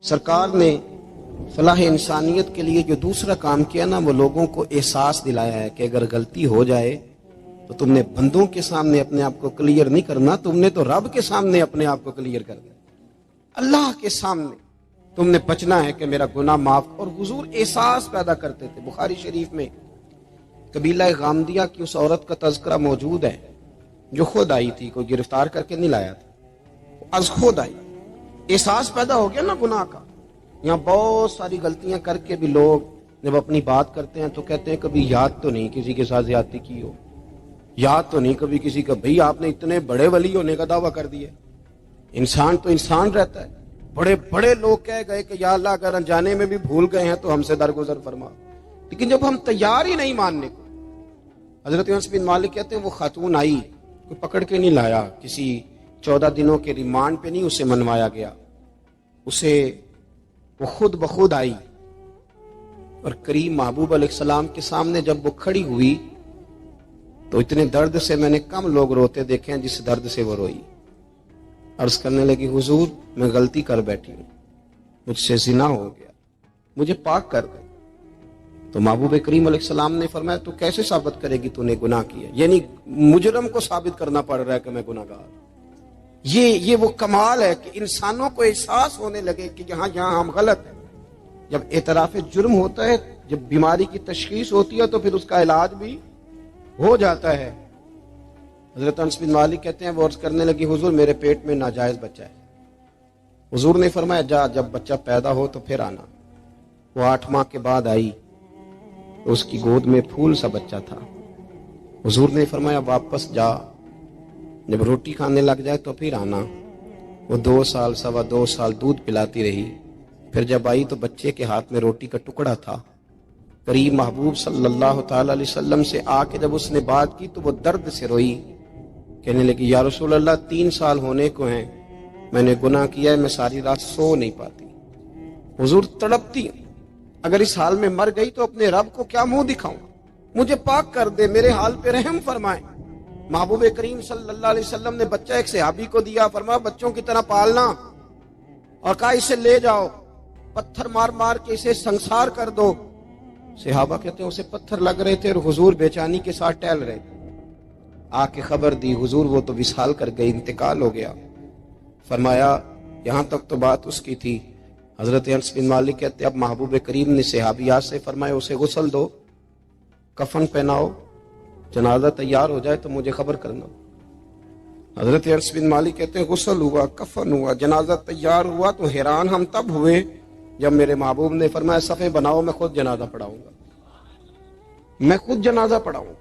سرکار نے فلاح انسانیت کے لیے جو دوسرا کام کیا نا، وہ لوگوں کو احساس دلایا ہے کہ اگر غلطی ہو جائے تو تم نے بندوں کے سامنے اپنے آپ کو کلیئر نہیں کرنا، تم نے تو رب کے سامنے اپنے آپ کو کلیئر کرنا، اللہ کے سامنے تم نے بچنا ہے کہ میرا گناہ معاف۔ اور حضور احساس پیدا کرتے تھے۔ بخاری شریف میں قبیلہ غامدیہ کی اس عورت کا تذکرہ موجود ہے جو خود آئی تھی، کوئی گرفتار کر کے نہیں لایا تھا، از خود آئی۔ احساس پیدا ہو گیا نا گناہ کا۔ یہاں بہت ساری غلطیاں کر کے بھی لوگ جب اپنی بات کرتے ہیں تو کہتے ہیں کبھی یاد تو نہیں کسی کے ساتھ زیادتی کی ہو، یاد تو نہیں کبھی کسی کا، بھئی آپ نے اتنے بڑے ولی ہونے کا دعویٰ کر دیا۔ انسان تو انسان رہتا ہے۔ بڑے بڑے لوگ کہہ گئے کہ یا اللہ اگر انجانے میں بھی بھول گئے ہیں تو ہم سے درگزر فرما، لیکن جب ہم تیار ہی نہیں ماننے کو۔ حضرت انس بن مالک کہتے ہیں وہ خاتون آئی، کوئی پکڑ کے نہیں لایا، کسی 14 دنوں کے ریمانڈ پہ نہیں اسے منوایا گیا، اسے وہ خود بخود آئی اور کریم محبوب علیہ السلام کے سامنے جب وہ کھڑی ہوئی تو اتنے درد سے میں نے کم لوگ روتے دیکھے ہیں جس درد سے وہ روئی۔ عرض کرنے لگی حضور میں غلطی کر بیٹھی ہوں، مجھ سے زنا ہو گیا، مجھے پاک کر دے۔ تو محبوب کریم علیہ السلام نے فرمایا تو کیسے ثابت کرے گی تو نے گناہ کیا؟ یعنی مجرم کو ثابت کرنا پڑ رہا ہے کہ میں گناہ گار۔ یہ وہ کمال ہے کہ انسانوں کو احساس ہونے لگے کہ یہاں ہم غلط ہیں۔ جب اعتراف جرم ہوتا ہے، جب بیماری کی تشخیص ہوتی ہے تو پھر اس کا علاج بھی ہو جاتا ہے۔ حضرت انس بن مالک کہتے ہیں وہ عرض کرنے لگی حضور میرے پیٹ میں ناجائز بچہ ہے۔ حضور نے فرمایا جا جب بچہ پیدا ہو تو پھر آنا۔ وہ 8 ماہ کے بعد آئی تو اس کی گود میں پھول سا بچہ تھا۔ حضور نے فرمایا واپس جا، جب روٹی کھانے لگ جائے تو پھر آنا۔ وہ 2 سال 2.25 سال دودھ پلاتی رہی، پھر جب آئی تو بچے کے ہاتھ میں روٹی کا ٹکڑا تھا۔ قریب محبوب صلی اللہ تعالی علیہ وسلم سے آ کے جب اس نے بات کی تو وہ درد سے روئی، کہنے لگی یا رسول اللہ 3 سال ہونے کو ہیں، میں نے گناہ کیا ہے، میں ساری رات سو نہیں پاتی۔ حضور تڑپتی، اگر اس حال میں مر گئی تو اپنے رب کو کیا منہ دکھاؤں، مجھے پاک کر دے، میرے حال پہ رحم فرمائے۔ محبوب کریم صلی اللہ علیہ وسلم نے بچہ ایک صحابی کو دیا، فرمایا بچوں کی طرح پالنا، اور کہا اسے لے جاؤ، پتھر مار مار کے اسے سنسار کر دو۔ صحابہ کہتے ہیں اسے پتھر لگ رہے تھے اور حضور بے چینی کے ساتھ ٹہل رہے تھے۔ آ کے خبر دی حضور وہ تو وصال کر گئی، انتقال ہو گیا۔ فرمایا یہاں تک تو بات اس کی تھی۔ حضرت انس بن مالک کہتے اب محبوب کریم نے صحابیات سے فرمایا اسے غسل دو، کفن پہناؤ، جنازہ تیار ہو جائے تو مجھے خبر کرنا۔ حضرت انس بن مالک کہتے ہیں غسل ہوا، کفن ہوا، جنازہ تیار ہوا تو حیران ہم تب ہوئے جب میرے محبوب نے فرمایا صفیں بناؤ، میں خود جنازہ پڑھاؤں گا، میں خود جنازہ پڑھاؤں۔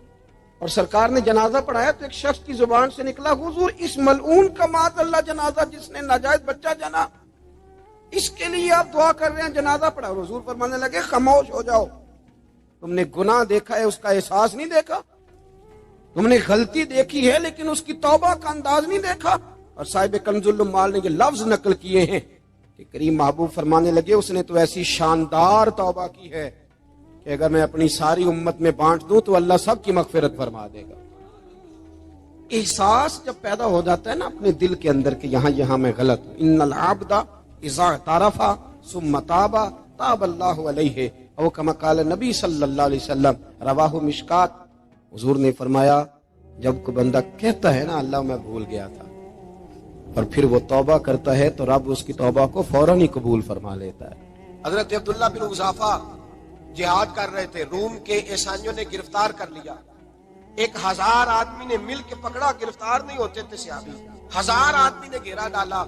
اور سرکار نے جنازہ پڑھایا تو ایک شخص کی زبان سے نکلا حضور اس ملعون کا معاذ اللہ جنازہ جس نے ناجائز بچہ جنا، اس کے لیے آپ دعا کر رہے ہیں، جنازہ پڑھا۔ حضور فرمانے لگے خاموش ہو جاؤ، تم نے گناہ دیکھا ہے، اس کا احساس نہیں دیکھا، تم نے غلطی دیکھی ہے لیکن اس کی توبہ کا انداز نہیں دیکھا۔ اور صاحب کنز العمال نے یہ لفظ نقل کیے ہیں کہ کریم محبوب فرمانے لگے اس نے تو ایسی شاندار توبہ کی ہے کہ اگر میں اپنی ساری امت میں بانٹ دوں تو اللہ سب کی مغفرت فرما دے گا۔ احساس جب پیدا ہو جاتا ہے نا اپنے دل کے اندر کہ یہاں میں غلط ہوں۔ ان العبد اذا اعترف ثم تاب تاب اللہ علیہ او کما قال نبی صلی اللہ علیہ وسلم، رواہ مشکات۔ حضور نے فرمایا جب کوئی بندہ کہتا ہے نا اللہ میں بھول گیا تھا، اور پھر وہ توبہ کرتا ہے تو رب اس کی توبہ کو فوراً ہی قبول فرما لیتا ہے۔ حضرت عبداللہ بن حذافہ جہاد کر رہے تھے، روم کے عیسائیوں نے گرفتار کر لیا، 1000 آدمی نے مل کے پکڑا، گرفتار نہیں ہوتے تھے صحابی، 1000 آدمی نے گھیرا ڈالا،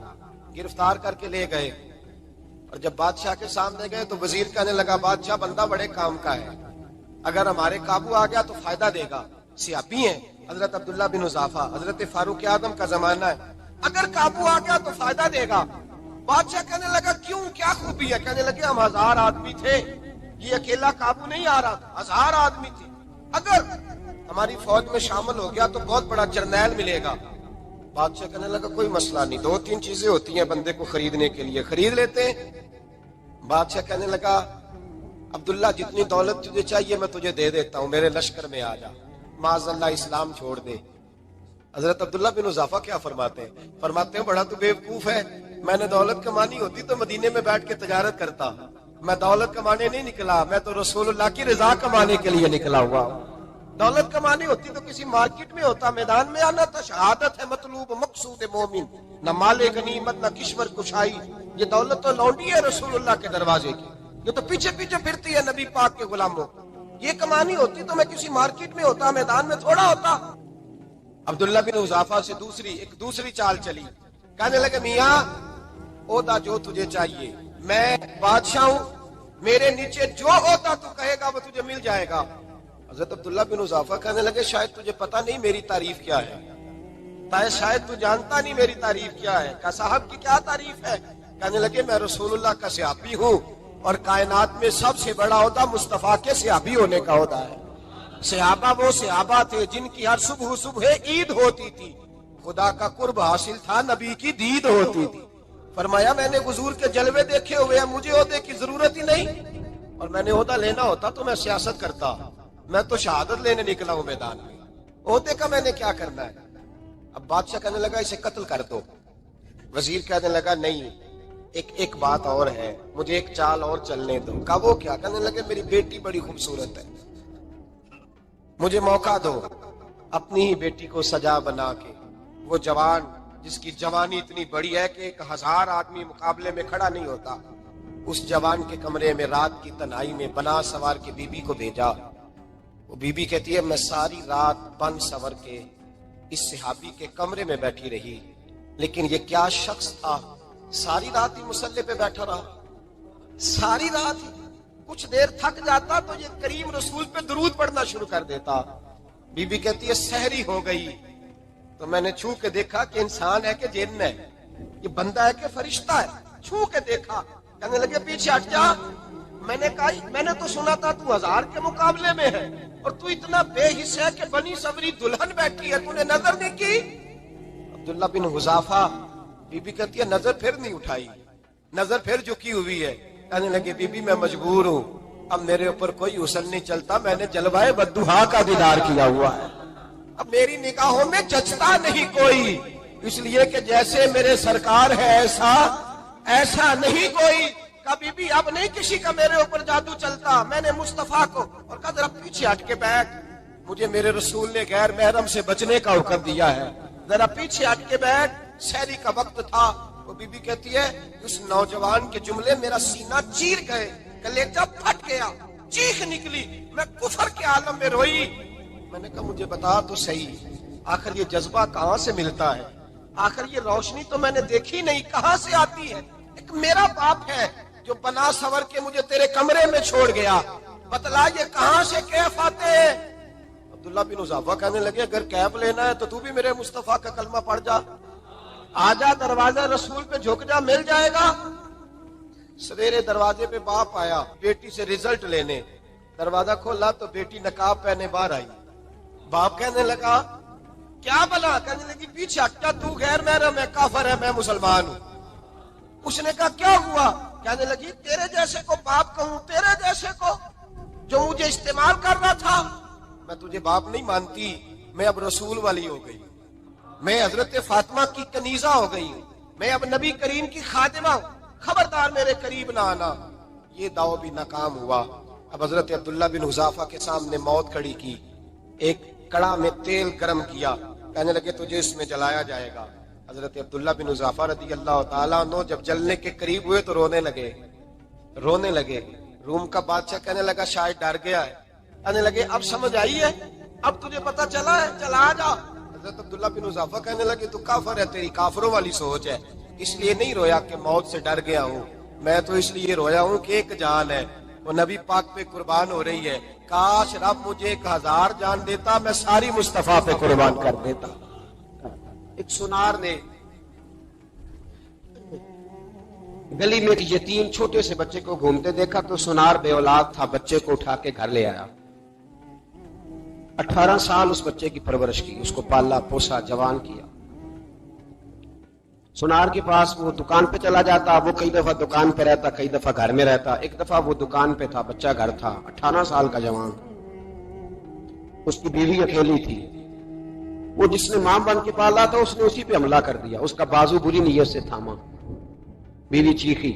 گرفتار کر کے لے گئے۔ اور جب بادشاہ کے سامنے گئے تو وزیر کہنے لگا بادشاہ بندہ بڑے کام کا ہے، اگر ہمارے قابو آ گیا تو فائدہ دے گا، صحابی ہیں حضرت عبداللہ بن حذافہ، حضرت فاروق اعظم کا زمانہ ہے، اگر قابو آ گیا تو فائدہ دے گا۔ بادشاہ کہنے لگا کیوں، کیا خوبی ہے؟ کہنے لگے ہم 1000 آدمی تھے، یہ اکیلا قابو نہیں آ رہا تھا، 1000 آدمی تھے، اگر ہماری فوج میں شامل ہو گیا تو بہت بڑا جرنیل ملے گا۔ بادشاہ کہنے لگا کوئی مسئلہ نہیں، 2-3 چیزیں ہوتی ہیں بندے کو خریدنے کے لیے، خرید لیتے ہیں۔ بادشاہ کہنے لگا عبداللہ جتنی دولت تجھے چاہیے میں تجھے دے دیتا ہوں، میرے لشکر میں آ جا، معاذ اللہ اسلام چھوڑ دے۔ حضرت عبداللہ بن حذافہ کیا فرماتے ہیں؟ فرماتے ہیں بڑا تو بیوقوف ہے، میں نے دولت کمانی ہوتی تو مدینے میں بیٹھ کے تجارت کرتا. میں دولت کمانے نہیں نکلا, میں تو رسول اللہ کی رضا کمانے کے لیے نکلا ہوا. دولت کمانی ہوتی تو کسی مارکیٹ میں ہوتا, میدان میں آنا تھا. شہادت ہے مطلوب مقصود مومن, نہ مال غنیمت نہ کشور کشائی. یہ دولت تو لونڈی ہے رسول اللہ کے دروازے کی, یہ تو پیچھے پیچھے پھرتی ہے نبی پاک کے غلاموں. یہ کمانی ہوتی تو میں کسی مارکیٹ میں ہوتا, میدان میں تھوڑا ہوتا. عبداللہ بن حذافہ سے دوسری چال چلی. کہنے لگے میاں عہدہ جو تجھے چاہیے, میں بادشاہ ہوں, میرے نیچے جو عہدہ تو کہے گا وہ تجھے مل جائے گا. حضرت عبداللہ بن حذافہ کہنے لگے شاید تجھے پتہ نہیں میری تعریف کیا ہے, شاید تو جانتا نہیں میری تعریف کیا ہے. کہا صاحب کی کیا تعریف ہے؟ کہنے لگے میں رسول اللہ کا صحابی ہوں, اور کائنات میں سب سے بڑا عہدہ مصطفیٰ کے صحابی ہونے کا عہدہ ہے. صحابہ وہ صحابہ تھے جن کی ہر صبح عید ہوتی تھی, خدا کا قرب حاصل تھا, نبی کی دید ہوتی تھی. فرمایا میں نے حضور کے جلوے دیکھے ہوئے ہیں, مجھے عہدے کی ضرورت ہی نہیں, اور میں نے عہدہ لینا ہوتا تو میں سیاست کرتا. میں تو شہادت لینے نکلا ہوں میدان میں, عہدے کا میں نے کیا کرنا ہے. اب بادشاہ کہنے لگا اسے قتل کر دو. وزیر کہنے لگا نہیں, ایک بات اور ہے, مجھے ایک چال اور چلنے دو. کہا وہ کیا؟ کہنے لگے میری بیٹی بڑی خوبصورت ہے, مجھے موقع دو اپنی ہی بیٹی کو سجا بنا کے. وہ جوان جس کی جوانی اتنی بڑی ہے کہ 1000 آدمی مقابلے میں کھڑا نہیں ہوتا, اس جوان کے کمرے میں رات کی تنہائی میں بنا سوار کے بی بی کو بھیجا. وہ بی بی کہتی ہے میں ساری رات بن سور کے اس صحابی کے کمرے میں بیٹھی رہی, لیکن یہ کیا شخص تھا, ساری رات ہی مسلح پہ بیٹھا رہا, ساری رات ہی. کچھ دیر تھک جاتا تو یہ کریم رسول پہ درود پڑھنا شروع کر دیتا. بی بی کہتی ہے سحری ہو گئی تو میں نے چھو کے دیکھا کہ انسان ہے کہ جن ہے, یہ بندہ ہے کہ فرشتہ ہے. چھو کے دیکھا, کہنے لگے پیچھے ہٹ جا. میں نے کہا میں نے تو سنا تھا تو 1000 کے مقابلے میں ہے, اور تو اتنا بے حس ہے کہ بنی سوری دلہن بیٹھی ہے, تو نے نظر نہیں کی. عبداللہ بن حذافہ, بی بی کہتی ہے نظر پھر نہیں اٹھائی, نظر پھر جھکی ہوئی ہے. کہنے لگے بی بی میں مجبور ہوں, اب میرے اوپر کوئی حسن نہیں چلتا, میں نے جلوائے بدوہا کا دیدار کیا ہوا ہے, اب میری نگاہوں میں جچتا نہیں کوئی, اس لیے کہ جیسے میرے سرکار ہے ایسا نہیں کوئی. کبھی بھی اب نہیں کسی کا میرے اوپر جادو چلتا. میں نے مصطفیٰ کو اور کہا ذرا پیچھے ہٹ کے بیٹھ, مجھے میرے رسول نے غیر محرم سے بچنے کا حکم دیا ہے, ذرا پیچھے ہٹ کے بیٹھ. سحری کا وقت تھا. وہ بی بی کہتی ہے اس نوجوان کے جملے میرا سینہ چیر گئے, کلیجہ پھٹ گیا, چیخ نکلی, میں کفر کے عالم میں روئی. میں نے کہا مجھے بتا تو صحیح, آخر یہ جذبہ کہاں سے ملتا ہے, آخر یہ روشنی تو میں نے دیکھی نہیں, کہاں سے آتی ہے. ایک میرا باپ ہے جو بنا سور کے مجھے تیرے کمرے میں چھوڑ گیا, بتلا یہ کہاں سے کیف آتے ہیں. عبداللہ بن حذافہ کہنے لگے اگر کیف لینا ہے تو بھی میرے مصطفیٰ کا کلمہ پڑھ جا, آجا دروازہ رسول پہ جھک جا, مل جائے گا. سویرے دروازے پہ باپ آیا بیٹی سے رزلٹ لینے, دروازہ کھولا تو بیٹی نقاب پہنے باہر آئی. باپ کہنے لگا کیا بلا؟ کہنے لگی پیچھے ہٹا, تو غیر محرم ہے, کافر ہے, میں مسلمان ہوں. اس نے کہا کیا ہوا؟ کہنے لگی تیرے جیسے کو باپ کہوں, تیرے جیسے کو جو مجھے استعمال کر رہا تھا. میں تجھے باپ نہیں مانتی, میں اب رسول والی ہو گئی, میں حضرت فاطمہ کی کنیزہ ہو گئی, میں اب نبی کریم کی خادمہ ہوں, خبردار میرے قریب نہ آنا. یہ دعو بھی ناکام ہوا. اب حضرت عبداللہ بن حذافہ کے سامنے موت کھڑی کی, ایک کڑا میں تیل گرم کیا, کہنے لگے تجھے اس میں جلایا جائے گا. حضرت عبداللہ بن حذافہ رضی اللہ تعالیٰ عنہ جب جلنے کے قریب ہوئے تو رونے لگے. روم کا بادشاہ کہنے لگا شاید ڈر گیا ہے. کہنے لگے اب سمجھ آئی ہے, اب تجھے پتا چلا ہے, چلا آ جا. حضرت عبداللہ بن حذافہ کہنے لگے تو کافر ہے, تیری کافروں والی سوچ ہے, اس لیے نہیں رویا کہ موت سے ڈر گیا ہوں, میں تو اس لیے رویا ہوں کہ ایک جان ہے وہ نبی پاک پہ قربان ہو رہی ہے. کاش رب مجھے 1000 جان دیتا, میں ساری مصطفیٰ پہ قربان کر دیتا. ایک سنار نے گلی میں ایک یتیم چھوٹے سے بچے کو گھومتے دیکھا تو سنار بے اولاد تھا, بچے کو اٹھا کے گھر لے آیا. 18 سال اس بچے کی پرورش کی, اس کو پالا پوسا, جوان کیا. سنار کے پاس وہ دکان پہ چلا جاتا, وہ کئی دفعہ دکان پہ رہتا, کئی دفعہ گھر میں رہتا. ایک دفعہ وہ دکان پہ تھا, بچہ گھر تھا, 18 سال کا جوان. اس کی بیوی اکیلی تھی. وہ جس نے ماں بن کے پالا تھا اس نے اسی پہ حملہ کر دیا, اس کا بازو بری نیت سے تھاما. बीवी चीखी।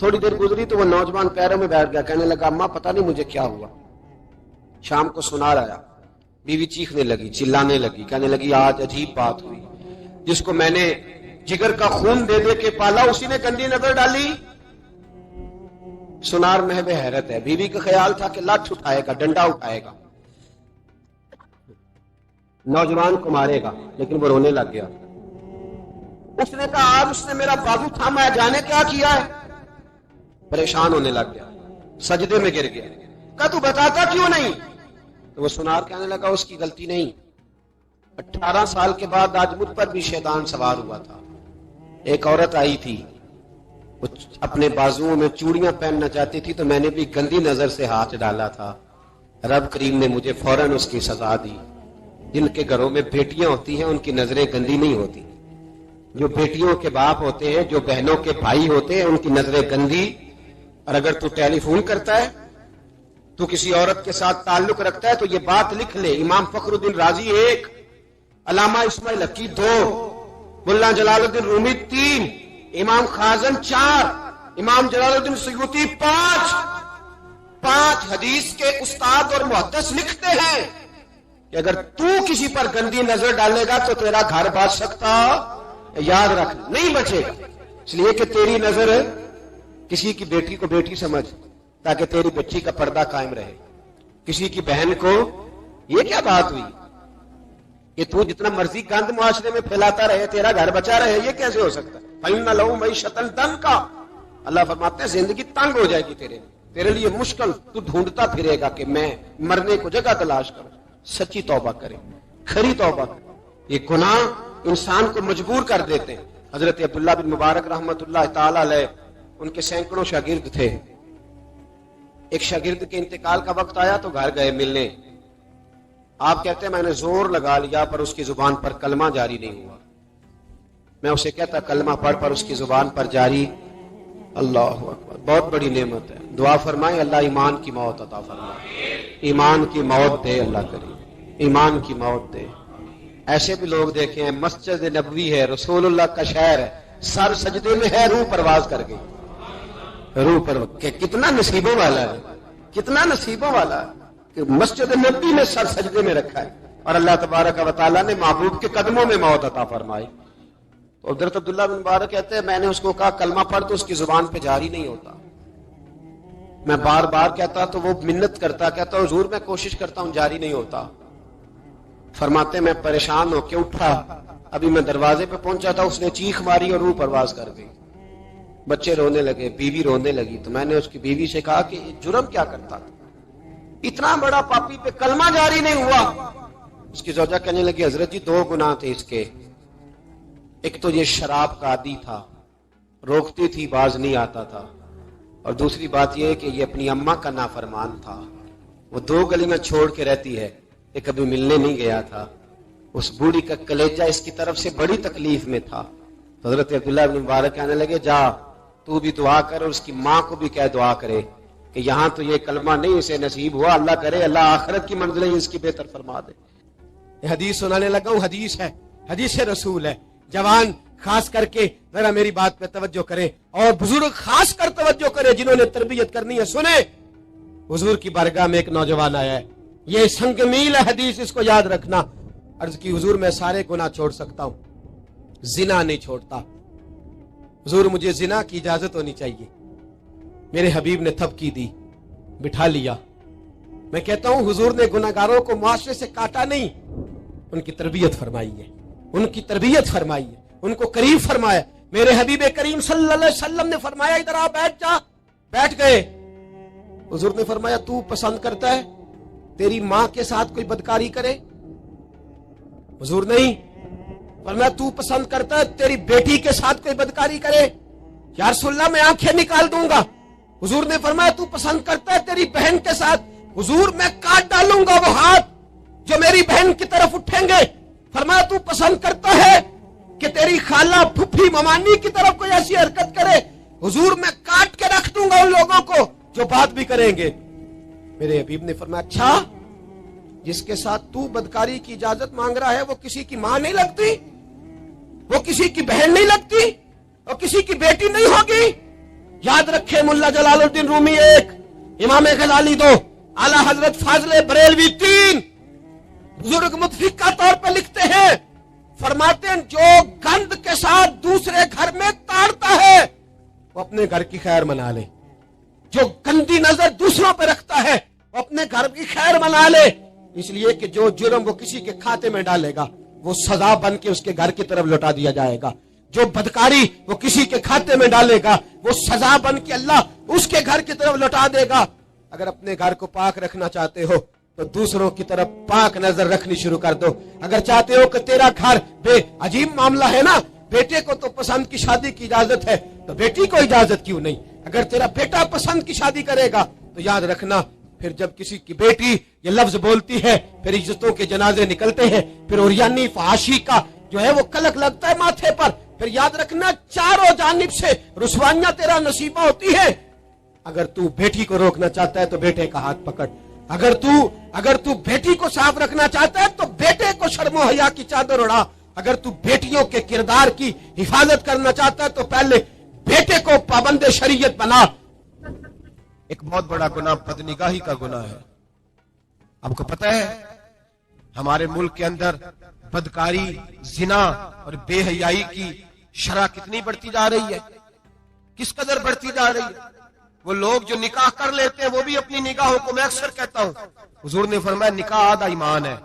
थोड़ी देर गुजरी तो वो नौजवान पैरों में बैठ गया, कहने लगा अम्मा पता नहीं मुझे क्या हुआ। शाम को सुनार आया, बीवी चीखने लगी, चिल्लाने लगी, कहने लगी आज अजीब बात हुई, जिसको मैंने जिगर का खून दे दे के पाला उसी ने गंदी नजर डाली। सुनार महवे हैरत है। बीवी का ख्याल था कि लाठ उठाएगा, डंडा उठाएगा, नौजवान को मारेगा, लेकिन वो रोने लग गया। उसने कहा आज उसने मेरा बाजू थामा है, जाने क्या किया है। परेशान होने लग गया, सजदे में गिर गया। कहा तू बताता क्यों नहीं? तो वो सुनार कहने लगा उसकी गलती नहीं, 18 साल के बाद आज मुझ पर भी शैतान सवार हुआ था। एक औरत आई थी, वो अपने बाजुओं में चूड़ियां पहनना चाहती थी, तो मैंने भी गंदी नजर से हाथ डाला था। रब करीम ने मुझे फौरन उसकी सजा दी। जिनके घरों में बेटियां होती हैं उनकी नजरें गंदी नहीं होती। जो बेटियों के बाप होते हैं, जो बहनों के भाई होते हैं, उनकी नजरें गंदी। और अगर तू टेलीफोन करता है, तू किसी औरत के साथ ताल्लुक रखता है, तो ये बात लिख ले, इमाम फखरुद्दीन राजी 1, अल्लामा इस्माइल हकी 2, मुल्ला जलालुद्दीन रूमी 3, इमाम खाजन 4, इमाम जलालुद्दीन सयूती 5 हदीस के उस्ताद और मुहद्दिस लिखते हैं कि अगर तू किसी पर गंदी नजर डालेगा तो तेरा घर बच सकता, याद रख, नहीं बचेगा। इसलिए कि तेरी नजर किसी की बेटी को बेटी समझ, ताकि तेरी बच्ची का पर्दा कायम रहे। किसी की बहन को, ये क्या बात हुई कि तू जितना मर्जी गंद मुआशरे में फैलाता रहे, तेरा घर बचा रहे, ये कैसे हो सकता है? फइन्ना लहू मईशतन दंका, अल्लाह फरमाते हैं जिंदगी तंग हो जाएगी तेरे लिए मुश्किल, तू ढूंढता फिरेगा कि मैं मरने को जगह तलाश करूं। सच्ची तौबा करे, खरी तौबा करे। ये गुनाह इंसान को मजबूर कर देते हैं। हजरत अब्दुल्लाह बिन मुबारक रहमतुल्लाह ताला अलैह, उनके सैकड़ों शागिर्द थे। एक शागिर्द के इंतकाल का वक्त आया तो घर गए मिलने। आप कहते हैं मैंने जोर लगा लिया पर उसकी जुबान पर कलमा जारी नहीं हुआ। मैं उसे कहता कलमा पढ़, पर उसकी जुबान पर जारी। अल्लाह अकबर, बहुत बड़ी नेमत है। दुआ फरमाए अल्लाह ईमान की मौत अता फरमाए, ईमान की मौत दे अल्लाह करे, ईमान की मौत दे। ऐसे भी लोग देखे हैं, मस्जिद नबवी है, रसूलुल्लाह का शहर है, सर सजदे में है, रूह परवाज कर गई। रूह पर कितना नसीबों वाला है, कितना नसीबों वाला है कि मस्जिद नबी में सर सजदे में रखा है और अल्लाह तबारक व तआला ने महबूब के कदमों में मौत अता फरमाई। तो हज़रत अब्दुल्लाह बिन मुबारक कहते हैं मैंने उसको कहा कलमा पढ़, तो उसकी जुबान पे जारी नहीं होता। मैं बार बार कहता तो वो मिन्नत करता, कहता हुजूर मैं कोशिश करता हूं, जारी नहीं होता। फरमाते मैं परेशान होकर उठा, अभी मैं दरवाजे पे पहुंचा था, उसने चीख मारी और रूह परवाज कर गई। बच्चे रोने लगे, बीवी रोने लगी। तो मैंने उसकी बीवी से कहा कि जुर्म क्या करता था, इतना बड़ा पापी पे कलमा जारी नहीं हुआ। उसकी ज़ौजा कहने लगी हजरत जी 2 गुनाह थे इसके। एक तो ये शराब का आदी था, रोकती थी बाज नहीं आता था, और दूसरी बात यह कि ये अपनी अम्मा का नाफरमान था। वो 2 गलियां छोड़ के रहती है, ये कभी मिलने नहीं गया था। उस बूढ़ी का कलेजा इसकी तरफ से बड़ी तकलीफ में था। तो हजरत अब्दुल्लाह बिन मुबारक कहने लगे जा तू भी दुआ कर और उसकी माँ को भी कह दुआ करे कि यहाँ तो ये कलमा नहीं इसे नसीब हुआ, अल्लाह करे अल्लाह आखिरत की मंजिलें इसकी बेहतर फरमा दे। हदीस सुनाने लगा हूँ, हदीस है, हदीस रसूल है। जवान खास करके जरा मेरी बात पे तवज्जो करें और बुजुर्ग खास कर तवज्जो करें जिन्होंने तरबियत करनी है। सुने, हुजूर की बारगाह में एक नौजवान आया है, ये संगमील है हदीस, इसको याद रखना। अर्ज की हुजूर मैं सारे गुनाह छोड़ सकता हूं, जिना नहीं छोड़ता। हुजूर मुझे जिना की इजाजत होनी चाहिए। मेरे हबीब ने थपकी दी, बिठा लिया। मैं कहता हूं हुजूर ने गुनाहगारों को मुआशरे से काटा नहीं, उनकी तरबियत फरमाई है, उनकी तरबियत फरमाई है, उनको करीब फरमाया। मेरे हबीब करीम सल्लल्लाहु अलैहि वसल्लम ने फरमाया इधर आ बैठ जा, बैठ गए। हुजूर ने फरमाया तू पसंद करता है तेरी मां के साथ कोई बदकारी करे? हुजूर नहीं। फरमाया तू पसंद करता है तेरी बेटी के साथ कोई बदकारी करे? या रसूलल्लाह मैं आंखें निकाल दूंगा। हुजूर ने फरमाया तू पसंद करता है तेरी बहन के साथ? हुजूर मैं काट डालूंगा वो हाथ जो मेरी बहन की तरफ उठेंगे। फरमाया तू पसंद करता है कि तेरी खाला फुफी ममानी की तरफ कोई ऐसी हरकत करे? हुजूर मैं काट के रख दूंगा उन लोगों को जो बात भी करेंगे। मेरे हबीब ने फरमाया अच्छा, जिसके साथ तू बदकारी की इजाजत मांग रहा है वो किसी की मां नहीं लगती, वो किसी की बहन नहीं लगती? और किसी की बेटी नहीं होगी। याद रखे, मुल्ला जलालुद्दीन रूमी 1, इमाम गजाली 2, आला हजरत फाजले बरेलवी 3, बुजुर्ग मुतफिका तौर पर लिखते हैं, फरमाते हैं जो गंद के साथ दूसरे घर में ताड़ता है वो अपने घर की खैर मना ले, जो गंदी नजर दूसरों पर रखता है वो अपने घर की खैर मना ले। इसलिए कि जो जुर्म वो किसी के खाते में डालेगा वो सजा बन के उसके घर की तरफ लौटा दिया जाएगा, जो बदकारी वो किसी के खाते में डालेगा वो सजा बन के अल्लाह उसके घर की तरफ लौटा देगा। अगर अपने घर को पाक रखना चाहते हो तो दूसरों की तरफ पाक नजर रखनी शुरू कर दो। अगर चाहते हो कि तेरा घर अजीब मामला है ना, बेटे को तो पसंद की शादी की इजाजत है तो बेटी को इजाजत क्यों नहीं। अगर तेरा बेटा पसंद की शादी करेगा तो याद रखना, फिर जब किसी की बेटी ये लफ्ज बोलती है फिर इज्जतों के जनाजे निकलते हैं, फिर उरियानी फहाशी का जो है वो कलक लगता है माथे पर। फिर याद रखना, चारों जानिब से रुसवाइयां तेरा नसीबा होती है। अगर तू बेटी को रोकना चाहता है तो बेटे का हाथ पकड़, अगर तू बेटी को साफ रखना चाहता है तो बेटे को शर्मो हया की चादर उड़ा, अगर तू बेटियों के किरदार की हिफाजत करना चाहता है तो पहले बेटे को पाबंद शरीयत बना। एक बहुत बड़ा गुनाह बदनिगाही का गुनाह है। आपको पता है हमारे मुल्क के अंदर बदकारी, जिना और बेहयाई की शरह कितनी बढ़ती जा रही है, किस कदर बढ़ती जा रही है। वो लोग जो निकाह कर लेते हैं वो भी अपनी निगाहों को, मैं अक्सर कहता हूं, हुजूर ने फरमाया निकाह आधा ईमान है।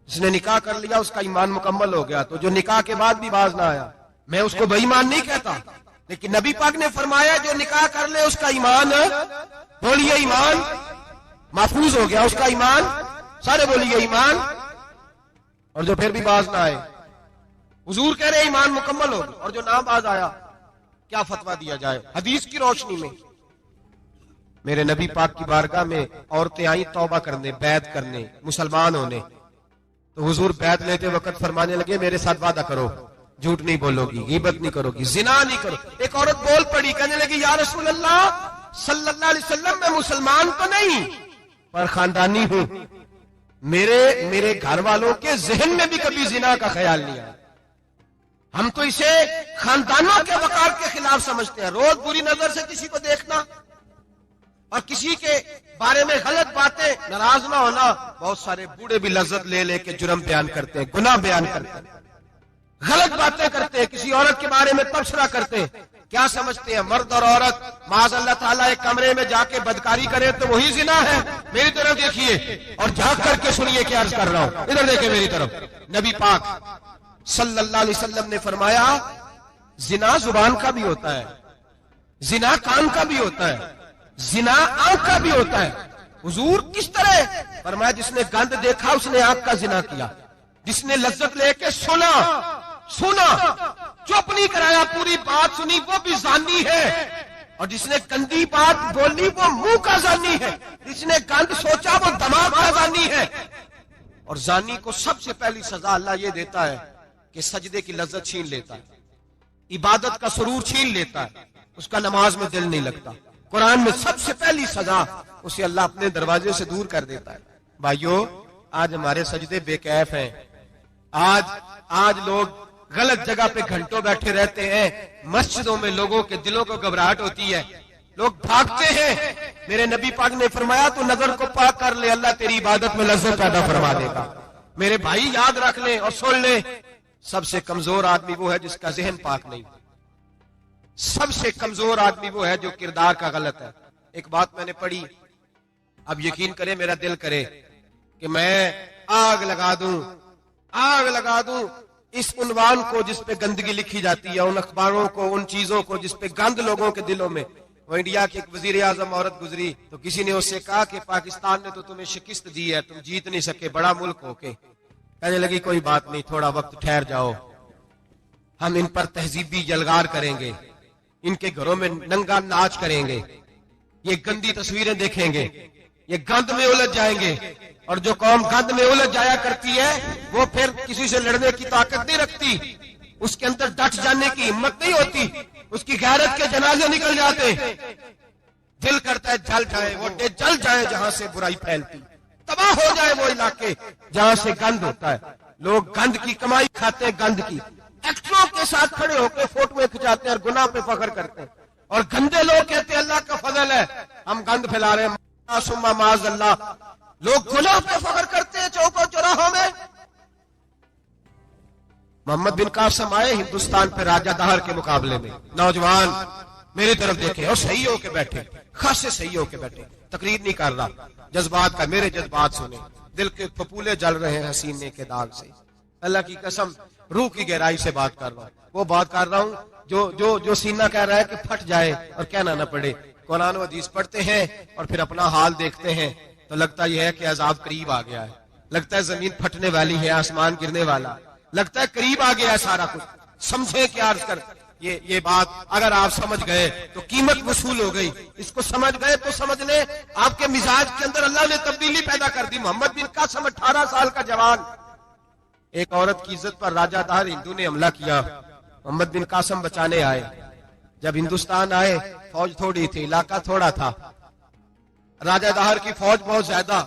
जिसने निकाह कर लिया उसका ईमान मुकम्मल हो गया, तो जो निकाह के बाद भी बाज ना आया, मैं उसको बेईमान नहीं कहता, लेकिन नबी पाक ने फरमाया जो निकाह कर ले उसका ईमान, बोलिए ईमान महफूज हो गया, उसका ईमान, सारे बोलिए ईमान, और जो फिर भी बाज ना आए, हुजूर कह रहे ईमान मुकम्मल हो गया, और जो ना बाज आया क्या फतवा दिया जाए। हदीस की रोशनी में मेरे नबी पाक की बारगाह में औरतें आई तौबा करने, बैत करने, मुसलमान होने, तो हुजूर बैत लेते वक्त फरमाने लगे मेरे साथ वादा करो, झूठ नहीं बोलोगी, गीबत नहीं करोगी, जिना नहीं करो। एक औरत बोल पड़ी, कहने लगी या रसूल अल्लाह सल्लल्लाहु अलैहि वसल्लम, मैं मुसलमान तो नहीं पर खानदानी हूं, मेरे घर वालों के जहन में भी कभी जिना का ख्याल नहीं आया। हम तो इसे खानदानों के वकार के खिलाफ समझते हैं। रोज बुरी नजर से किसी को देखना और किसी के बारे में गलत बातें, नाराज ना होना। बहुत सारे बूढ़े भी लज्जत ले लेके जुर्म बयान करते हैं, गुनाह बयान करते हैं, गलत बातें करते हैं, किसी औरत के बारे में तबसरा करते हैं। क्या समझते हैं मर्द और औरत माज़ अल्लाह ताला एक कमरे में जाके बदकारी करे तो वही जिना है। मेरी तरफ देखिए और झांक करके सुनिए क्या अर्ज कर रहा हूं, इधर देखिए मेरी तरफ। नबी पाक सल्लल्लाहु अलैहि वसल्लम ने फरमाया जिना जुबान का भी होता है, जिना कान का भी होता है, जिना आंख का भी होता है। हुजूर किस तरह फरमाया, जिसने गंद देखा उसने आंख का जिना किया, जिसने लज्जत लेके सुना, चुप नहीं कराया, पूरी बात सुनी, वो भी जानी है, और जिसने गंदी बात बोली वो मुंह का जानी है, जिसने गंद सोचा वो दिमाग का जानी है। और जानी को सबसे पहली सजा अल्लाह ये देता है कि सजदे की लज्जत छीन लेता है, इबादत का सुरूर छीन लेता है, उसका नमाज में दिल नहीं लगता। कुरान में सबसे पहली सजा उसे अल्लाह अपने दरवाजे से दूर कर देता है। भाइयों आज हमारे सजदे बेकैफ हैं, आज लोग गलत जगह पे घंटों बैठे रहते हैं, मस्जिदों में लोगों के दिलों को घबराहट होती है, लोग भागते हैं। मेरे नबी पाक ने फरमाया तो नजर को पाक कर ले, अल्लाह तेरी इबादत में लज्जत पैदा फरमा देगा। मेरे भाई याद रख ले और सुन ले, सबसे कमजोर आदमी वो है जिसका जहन पाक नहीं, सबसे कमजोर आदमी वो है जो किरदार का गलत है। एक बात मैंने पढ़ी, अब यकीन करें मेरा दिल करे कि मैं आग लगा दूं इस उन्वान को जिस पे गंदगी लिखी जाती है, उन अखबारों को, उन चीजों को जिस पे गंद लोगों के दिलों में। वो इंडिया की एक वजीर आजम औरत गुजरी तो किसी ने उससे कहा कि पाकिस्तान ने तो तुम्हें शिकस्त दी है, तुम जीत नहीं सके बड़ा मुल्क होके। कहने लगी कोई बात नहीं, थोड़ा वक्त ठहर जाओ, हम इन पर तहजीबी जलगार करेंगे, इनके घरों में नंगा नाच करेंगे, ये गंदी तस्वीरें देखेंगे, ये गंद में उलझ जाएंगे। और जो कौम गंद में उलझ जाया करती है वो फिर किसी से लड़ने की ताकत नहीं रखती, उसके अंदर डट जाने की हिम्मत नहीं होती, उसकी गैरत के जनाजे निकल जाते। दिल करता है जल जाए वो जल जाए जहां से बुराई फैलती, तबाह हो जाए वो इलाके जहां से गंद होता है। लोग गंद की कमाई खाते हैं, गंद की एक्टरों के साथ खड़े होकर फोटोएं खिंचाते हैं और गुनाह पे फख्र करते हैं, और गंदे लोग कहते हैं अल्लाह का फजल है हम गंद फैला रहे हैं, सुम्मा माज अल्लाह। लोग गुनाह पे फख्र करते हैं चौकों चौराहों में। मोहम्मद बिन कासिम आए हिंदुस्तान पे राजा दहर के मुकाबले में, नौजवान मेरी तरफ देखे और सही होके बैठे, खासे सही होके बैठे, तकरीर नहीं कर रहा, जज्बात का, मेरे जज्बात सुने, दिल के फपूले जल रहे हैं हसीने के दाग से। अल्लाह की कसम रूह की गहराई से बात कर रहा हूं, वो बात कर रहा हूं जो सीना कह रहा है कि फट जाए और कहना ना पड़े। कुरान व हदीस पढ़ते हैं और फिर अपना हाल देखते हैं तो लगता यह है कि अजाब करीब आ गया है, लगता है जमीन फटने वाली है, आसमान गिरने वाला, लगता है करीब आ गया है सारा कुछ। समझे क्या अर्ज कर, ये बात अगर आप समझ गए तो कीमत वसूल हो गई। इसको समझ गए तो समझ ले आपके मिजाज के अंदर अल्लाह ने तब्दीली पैदा कर दी। मोहम्मद बिन कासिम 18 साल का जवान, एक औरत की इज्जत पर राजा दहर हिंदू ने हमला किया, मोहम्मद बिन कासिम बचाने आए। जब हिंदुस्तान आए फौज थोड़ी थी, इलाका थोड़ा था, राजा दहर की फौज बहुत ज्यादा।